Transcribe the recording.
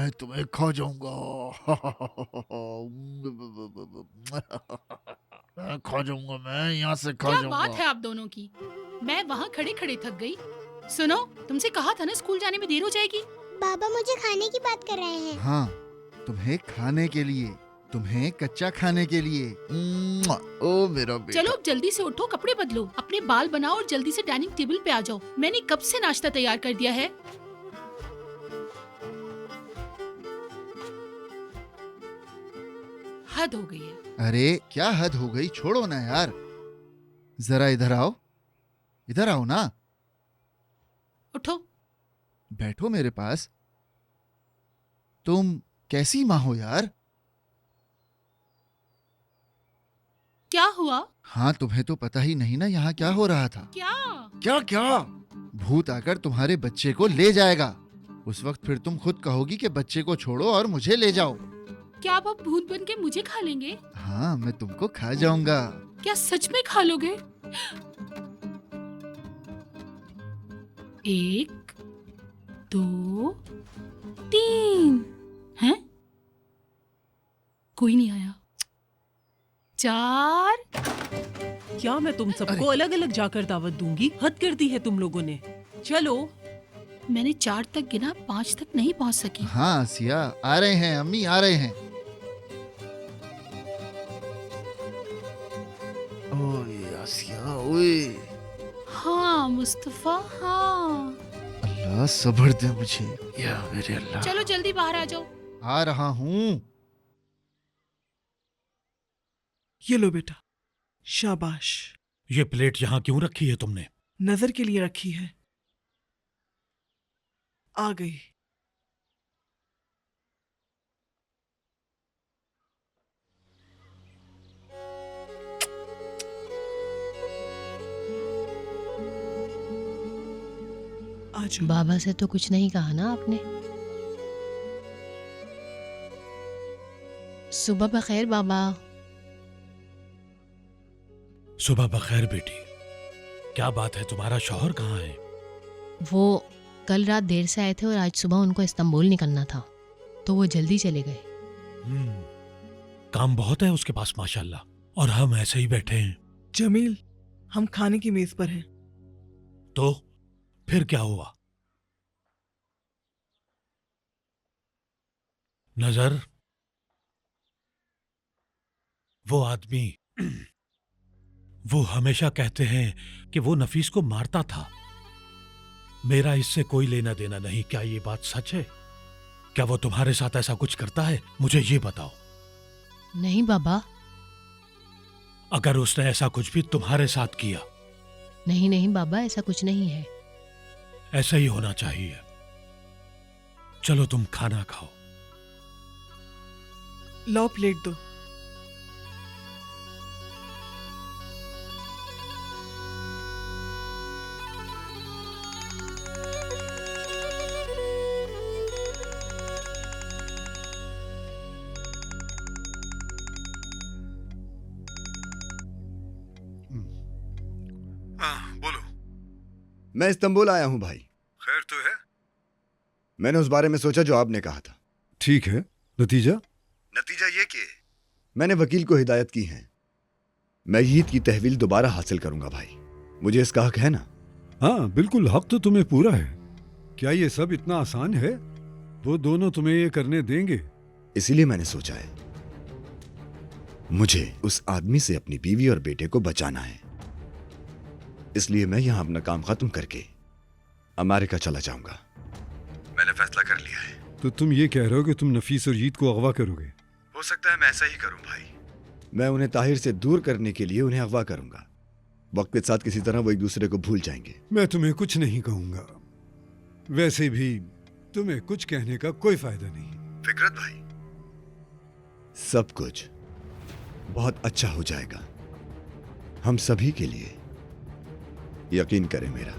मैं तुम्हें खा जाऊंगा। मैं खा जाऊंगा, मैं यहाँ से खा क्या जाऊंगा। बात है आप दोनों की। मैं वहाँ खड़े खड़े थक गई। सुनो, तुमसे कहा था ना स्कूल जाने में देर हो जाएगी। पापा मुझे खाने की बात कर रहे हैं। हाँ, तुम्हें खाने के लिए, तुम्हें कच्चा खाने के लिए। ओ मेरा बेटा। चलो अब जल्दी से उठो, कपड़े बदलो, अपने बाल बनाओ और जल्दी से डाइनिंग टेबल पे आ जाओ। मैंने कब से नाश्ता तैयार कर दिया है। हद हो गई है। अरे क्या हद हो गई, छोड़ो ना यार। जरा इधर आओ, इधर आओ ना। उठो। बैठो मेरे पास। तुम कैसी माँ हो यार। क्या हुआ? हाँ, तुम्हें तो पता ही नहीं ना यहाँ क्या हो रहा था। क्या? क्या क्या? भूत आकर तुम्हारे बच्चे को ले जाएगा। उस वक्त फिर तुम खुद कहोगी कि बच्चे को छोड़ो और मुझे ले जाओ। क्या आप अब भूत बन के मुझे खा लेंगे? हाँ, मैं तुमको खा जाऊंगा। क्या सच में खा लोगे? 1 2 3 हैं? कोई नहीं आया। 4। क्या मैं तुम सबको अलग अलग जाकर दावत दूंगी? हद कर दी है तुम लोगों ने। चलो। मैंने 4 तक गिना, 5 तक नहीं पहुंच सकी। हाँ आसिया, आ रहे हैं, अम्मी आ रहे हैं। ओए आसिया, ओए। हाँ मुस्तफा, हाँ। अल्लाह सब्र दे मुझे, या मेरे अल्लाह। चलो जल्दी बाहर आ जाओ। आ रहा हूँ। ये लो बेटा, शाबाश। ये प्लेट यहाँ क्यों रखी है तुमने? नजर के लिए रखी है। आ गई। आ जाओ। बाबा से तो कुछ नहीं कहा ना आपने? सुबह बखैर बाबा। सुबह बखैर बेटी। क्या बात है, तुम्हारा शौहर कहाँ है? वो कल रात देर से आए थे और आज सुबह उनको इस्तांबुल निकलना था, तो वो जल्दी चले गए। काम बहुत है उसके पास माशाल्लाह, और हम ऐसे ही बैठे हैं। जमील, हम खाने की मेज पर हैं। तो फिर क्या हुआ? नजर, वो आदमी, वो हमेशा कहते हैं कि वो नफीस को मारता था। मेरा इससे कोई लेना देना नहीं। क्या ये बात सच है? क्या वो तुम्हारे साथ ऐसा कुछ करता है? मुझे ये बताओ। नहीं बाबा। अगर उसने ऐसा कुछ भी तुम्हारे साथ किया? नहीं नहीं बाबा, ऐसा कुछ नहीं है। ऐसा ही होना चाहिए। चलो तुम खाना खाओ। लो प्लेट दो। बोलो। मैं इस्तांबुल आया हूं भाई। खैर तो है? मैंने उस बारे में सोचा जो आपने कहा था। ठीक है, नतीजा? नतीजा ये कि मैंने वकील को हिदायत की है, मैं ईद की तहवील दोबारा हासिल करूंगा भाई। मुझे इसका हक है ना? हाँ बिल्कुल, हक तो तुम्हें पूरा है। क्या ये सब इतना आसान है? वो दोनों तुम्हें ये करने देंगे? इसीलिए मैंने सोचा है मुझे उस आदमी से अपनी बीवी और बेटे को बचाना है। इसलिए मैं यहां अपना काम खत्म करके अमेरिका चला जाऊंगा। मैंने फैसला कर लिया है। तो तुम ये कह रहे हो कि तुम नफीस और ईद को अगवा करोगे? हो सकता है मैं ऐसा ही करूं भाई। मैं उन्हें ताहिर से दूर करने के लिए उन्हें अगवा करूंगा। वक्त के साथ किसी तरह वो एक दूसरे को भूल जाएंगे। मैं तुम्हें कुछ नहीं कहूंगा। वैसे भी तुम्हें कुछ कहने का कोई फायदा नहीं। फिकरत भाई, सब कुछ बहुत अच्छा हो जाएगा हम सभी के लिए। यकीन करें मेरा।